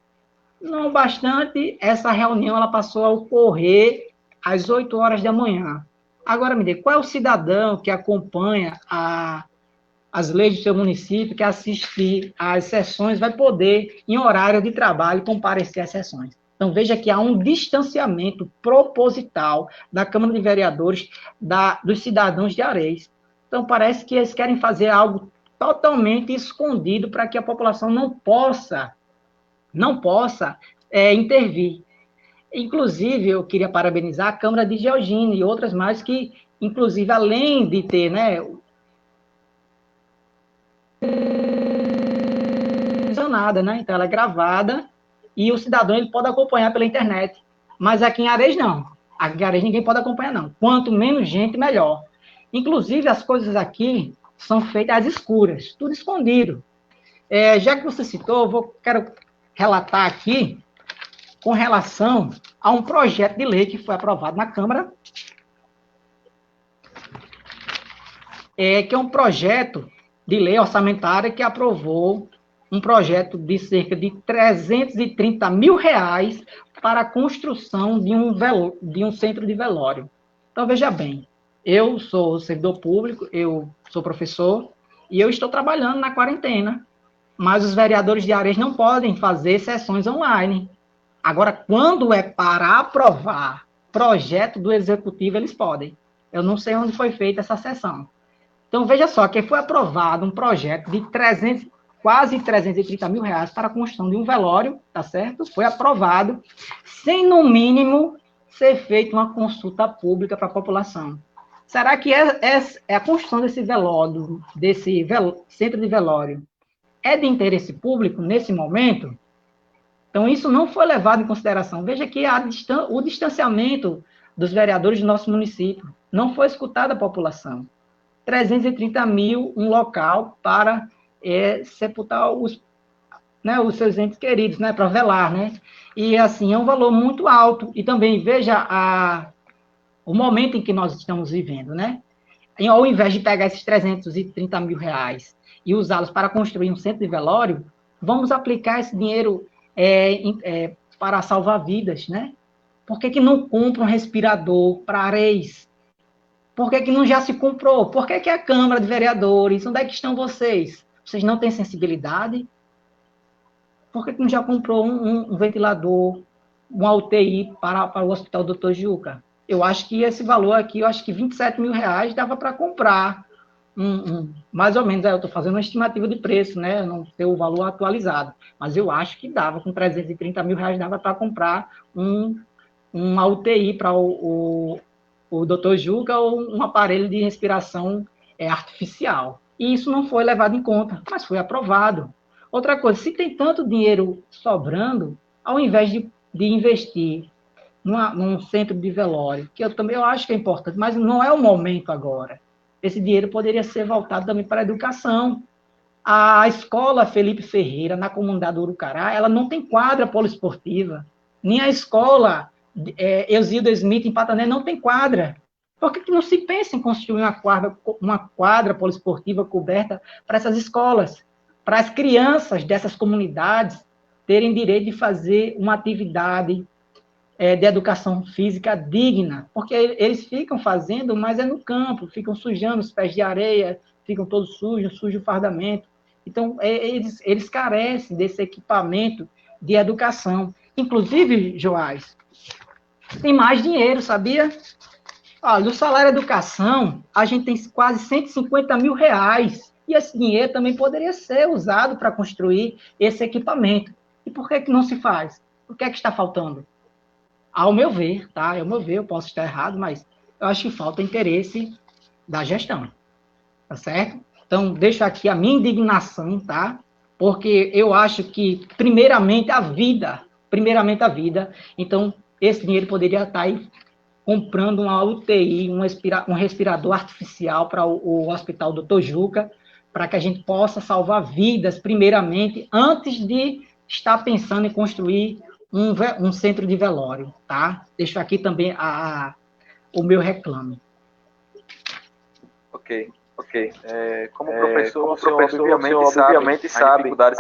Não bastante, essa reunião ela passou a ocorrer às 8 horas da manhã. Agora, me diga, qual é o cidadão que acompanha as leis do seu município, que assiste às sessões, vai poder, em horário de trabalho, comparecer às sessões? Então, veja que há um distanciamento proposital da Câmara de Vereadores dos cidadãos de Areias. Então, parece que eles querem fazer algo totalmente escondido para que a população não possa intervir. Inclusive, eu queria parabenizar a Câmara de Georgina e outras mais que, inclusive, além de ter, né, nada, né? Então, ela é gravada e o cidadão ele pode acompanhar pela internet. Mas aqui em Areias, não. Aqui em Areias ninguém pode acompanhar, não. Quanto menos gente, melhor. Inclusive, as coisas aqui são feitas às escuras, tudo escondido. Já que você citou, quero relatar aqui com relação a um projeto de lei que foi aprovado na Câmara, que é um projeto de lei orçamentária que aprovou um projeto de cerca de R$330 mil para a construção de um centro de velório. Então, veja bem, eu sou servidor público, eu sou professor, e eu estou trabalhando na quarentena, mas os vereadores de Areias não podem fazer sessões online. Agora, quando é para aprovar projeto do executivo, eles podem. Eu não sei onde foi feita essa sessão. Então, veja só, que foi aprovado um projeto de quase R$330 mil para a construção de um velório, tá certo? Foi aprovado, sem, no mínimo, ser feita uma consulta pública para a população. Será que a construção desse velório, centro de velório, é de interesse público nesse momento? Então, isso não foi levado em consideração. Veja que o distanciamento dos vereadores do nosso município não foi escutado a população. 330 mil, um local para sepultar os seus entes queridos, né, para velar, né? E, assim, é um valor muito alto. E também, veja o momento em que nós estamos vivendo, né? Ao invés de pegar esses 330 mil e usá-los para construir um centro de velório, vamos aplicar esse dinheiro para salvar vidas, né? Por que não compra um respirador para Areias? Por que não já se comprou? Por que a Câmara de Vereadores, onde é que estão vocês? Vocês não têm sensibilidade? Por que não já comprou um ventilador, uma UTI para o Hospital Dr. Juca? Eu acho que esse valor aqui, eu acho que R$27 mil dava para comprar, mais ou menos, eu estou fazendo uma estimativa de preço, né? Não sei o valor atualizado, mas eu acho que dava, com R$330 mil dava para comprar uma UTI para o Dr. Juca ou um aparelho de respiração artificial. e isso não foi levado em conta, mas foi aprovado. Outra coisa, se tem tanto dinheiro sobrando, ao invés de investir num centro de velório, que eu acho que é importante, mas não é o momento agora. Esse dinheiro poderia ser voltado também para a educação. A escola Felipe Ferreira, na comunidade do Urucará, ela não tem quadra poliesportiva. Nem a escola Eusildo Smith, em Patané, não tem quadra. Por que não se pensa em construir uma quadra poliesportiva coberta para essas escolas? Para as crianças dessas comunidades terem direito de fazer uma atividade de educação física digna, porque eles ficam fazendo, mas é no campo, ficam sujando os pés de areia, ficam todos sujos, suja o fardamento. Então, eles carecem desse equipamento de educação. Inclusive, Joás, tem mais dinheiro, sabia? Olha, no salário educação, a gente tem quase 150 mil reais, e esse dinheiro também poderia ser usado para construir esse equipamento. E por que não se faz? O que é que está faltando? Ao meu ver, tá? Ao meu ver, eu posso estar errado, mas eu acho que falta interesse da gestão, tá certo? Então, deixo aqui a minha indignação, tá? Porque eu acho que, primeiramente, a vida, então, esse dinheiro poderia estar aí comprando uma UTI, um respirador artificial para o Hospital Dr. Juca, para que a gente possa salvar vidas, primeiramente, antes de estar pensando em construir um centro de velório, tá? Deixo aqui também o meu reclame. Ok. Como professor, o senhor obviamente sabe as dificuldades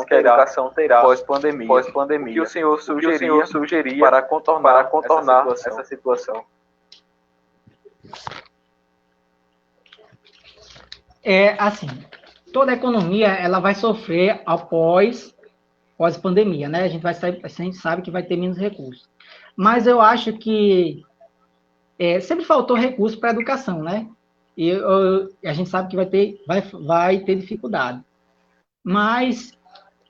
que a educação terá pós-pandemia. O que o senhor sugeria para contornar essa situação? Assim, toda a economia ela vai sofrer pós-pandemia, né? A gente sabe que vai ter menos recursos. Mas eu acho que sempre faltou recurso para a educação, né? E a gente sabe que vai ter dificuldade. Mas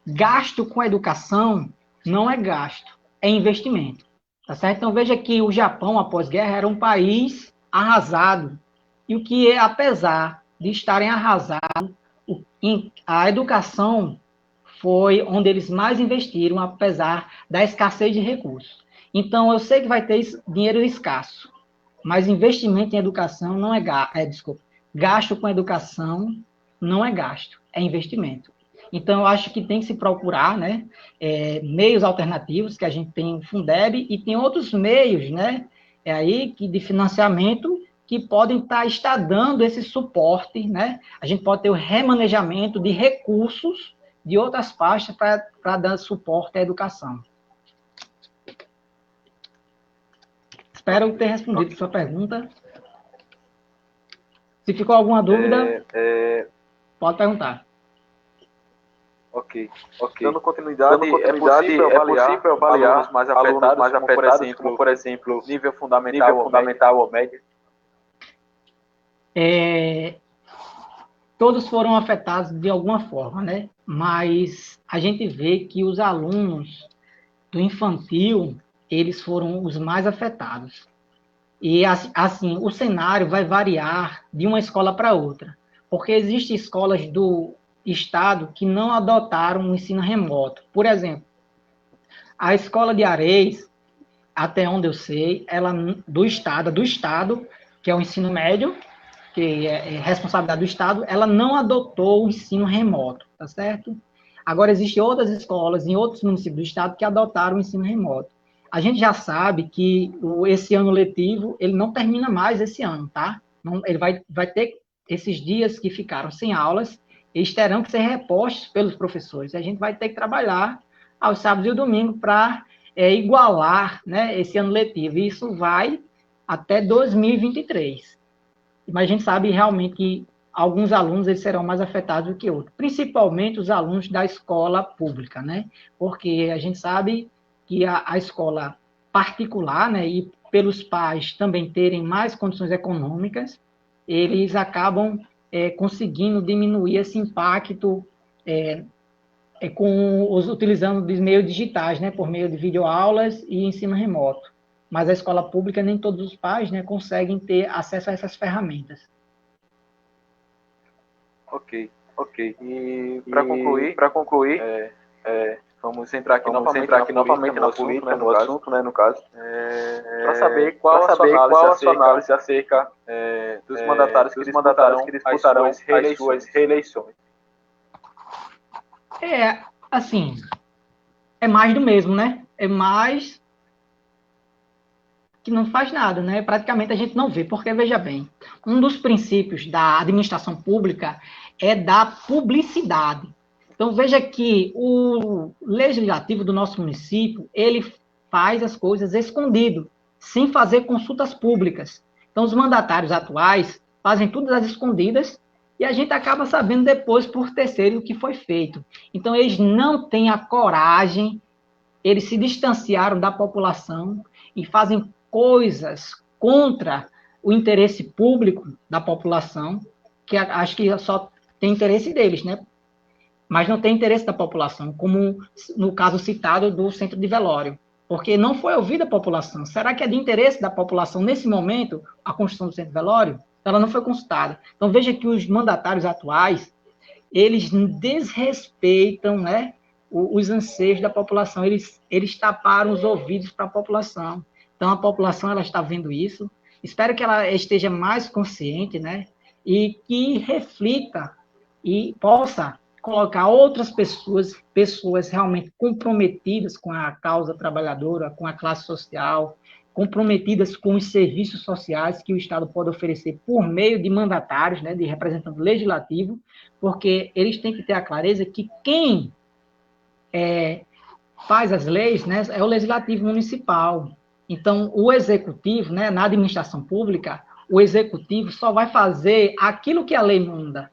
gasto com educação não é gasto, é investimento. Tá certo? Então veja que o Japão, após guerra, era um país arrasado. E o que, apesar de estarem arrasados, a educação foi onde eles mais investiram, apesar da escassez de recursos. Então, eu sei que vai ter dinheiro escasso, mas investimento em educação não é gasto com educação não é gasto, é investimento. Então, eu acho que tem que se procurar, né, meios alternativos, que a gente tem o Fundeb e tem outros meios, né, de financiamento que podem estar dando esse suporte, né? A gente pode ter o remanejamento de recursos de outras pastas para dar suporte à educação. Espero ter respondido a sua pergunta. Se ficou alguma dúvida, pode perguntar. Ok. Dando continuidade, é possível avaliar alunos mais afetados, como, por exemplo, nível fundamental ou médio? Todos foram afetados de alguma forma, né? Mas a gente vê que os alunos do infantil, eles foram os mais afetados. E, assim, o cenário vai variar de uma escola para outra, porque existem escolas do estado que não adotaram o ensino remoto. Por exemplo, a escola de Areis, até onde eu sei, ela do estado, que é o ensino médio, que é responsabilidade do estado, ela não adotou o ensino remoto, tá certo? Agora, existem outras escolas em outros municípios do estado que adotaram o ensino remoto. A gente já sabe que esse ano letivo, ele não termina mais esse ano, tá? Não, ele vai ter esses dias que ficaram sem aulas, eles terão que ser repostos pelos professores. A gente vai ter que trabalhar aos sábados e domingo para igualar, né, esse ano letivo. E isso vai até 2023. Mas a gente sabe realmente que alguns alunos eles serão mais afetados do que outros, principalmente os alunos da escola pública, né? Porque a gente sabe que a escola particular, né, e pelos pais também terem mais condições econômicas, eles acabam conseguindo diminuir esse impacto utilizando os meios digitais, né, por meio de videoaulas e ensino remoto. Mas a escola pública, nem todos os pais, né, conseguem ter acesso a essas ferramentas. Ok. E para concluir, vamos entrar aqui novamente na política, no assunto, né, no caso, para saber qual a sua análise acerca dos mandatários que disputarão as suas reeleições. Assim, é mais do mesmo, né? É mais que não faz nada, né? Praticamente a gente não vê, porque, veja bem, um dos princípios da administração pública é da publicidade. Então, veja que o legislativo do nosso município, ele faz as coisas escondido, sem fazer consultas públicas. Então, os mandatários atuais fazem tudo às escondidas e a gente acaba sabendo depois, por terceiro, o que foi feito. Então, eles não têm a coragem, eles se distanciaram da população e fazem coisas contra o interesse público da população, que acho que só tem interesse deles, né? Mas não tem interesse da população, como no caso citado do centro de velório, porque não foi ouvida a população. Será que é de interesse da população, nesse momento, a construção do centro de velório? Ela não foi consultada. Então, veja que os mandatários atuais, eles desrespeitam, né, os anseios da população, eles taparam os ouvidos para a população. Então, a população ela está vendo isso, espero que ela esteja mais consciente, né, e que reflita e possa colocar outras pessoas realmente comprometidas com a causa trabalhadora, com a classe social, comprometidas com os serviços sociais que o Estado pode oferecer por meio de mandatários, né, de representante legislativo, porque eles têm que ter a clareza que quem faz as leis, né, é o legislativo municipal. Então, o executivo, né, na administração pública, o executivo só vai fazer aquilo que a lei manda.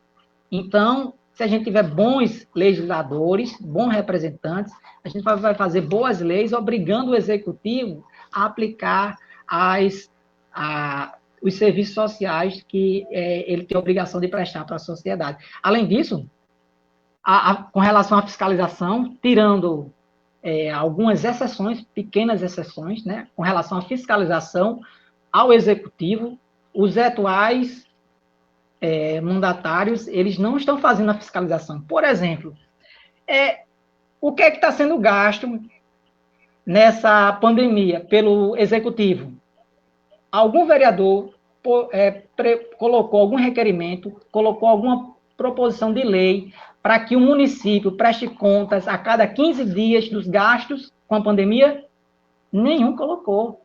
Então, se a gente tiver bons legisladores, bons representantes, a gente vai fazer boas leis, obrigando o executivo a aplicar os serviços sociais que ele tem a obrigação de prestar para a sociedade. Além disso, com relação à fiscalização, tirando algumas exceções, pequenas exceções, né, com relação à fiscalização ao executivo, os atuais mandatários, eles não estão fazendo a fiscalização. Por exemplo, o que é que está sendo gasto nessa pandemia pelo executivo? Algum vereador colocou algum requerimento, colocou alguma proposição de lei para que o município preste contas a cada 15 dias dos gastos com a pandemia? Nenhum colocou.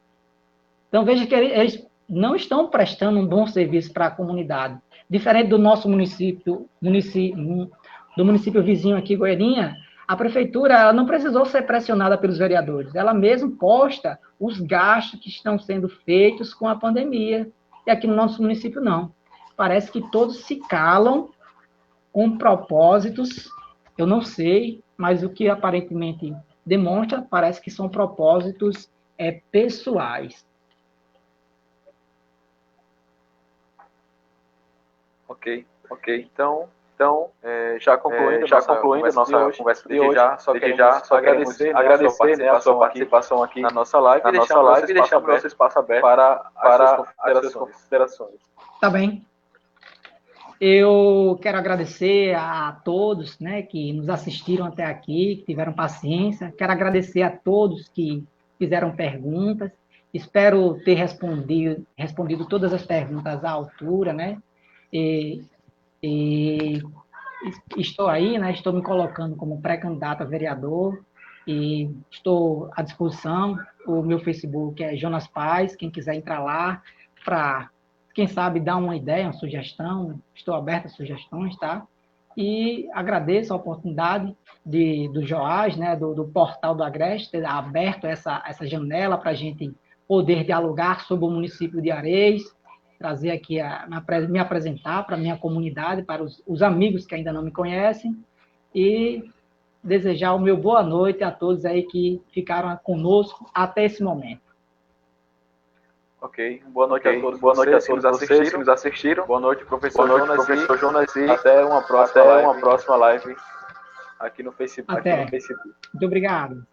Então, veja que eles não estão prestando um bom serviço para a comunidade. Diferente do nosso município do município vizinho aqui, Goianinha, a prefeitura ela não precisou ser pressionada pelos vereadores. Ela mesma posta os gastos que estão sendo feitos com a pandemia. E aqui no nosso município, não. Parece que todos se calam com propósitos, eu não sei, mas o que aparentemente demonstra, parece que são propósitos pessoais. Ok. Então já concluindo a nossa conversa de hoje, só agradecer a sua participação aqui na nossa live e deixar o nosso espaço aberto para as suas considerações. Tá bem. Eu quero agradecer a todos, né, que nos assistiram até aqui, que tiveram paciência. Quero agradecer a todos que fizeram perguntas. Espero ter respondido todas as perguntas à altura, né? E estou aí, né? Estou me colocando como pré-candidato a vereador e estou à disposição. O meu Facebook é Jonas Paz. Quem quiser entrar lá para, quem sabe, dar uma ideia, uma sugestão, estou aberto a sugestões, tá? E agradeço a oportunidade do Joás, né, do portal do Agreste, ter aberto essa janela para a gente poder dialogar sobre o município de Areias, trazer aqui, me apresentar para a minha comunidade, para os amigos que ainda não me conhecem, e desejar o meu boa noite a todos aí que ficaram conosco até esse momento. Ok, boa noite a todos vocês que nos assistiram. Boa noite, professor Jonas, e até uma próxima live aqui no Facebook. Até. Muito obrigado.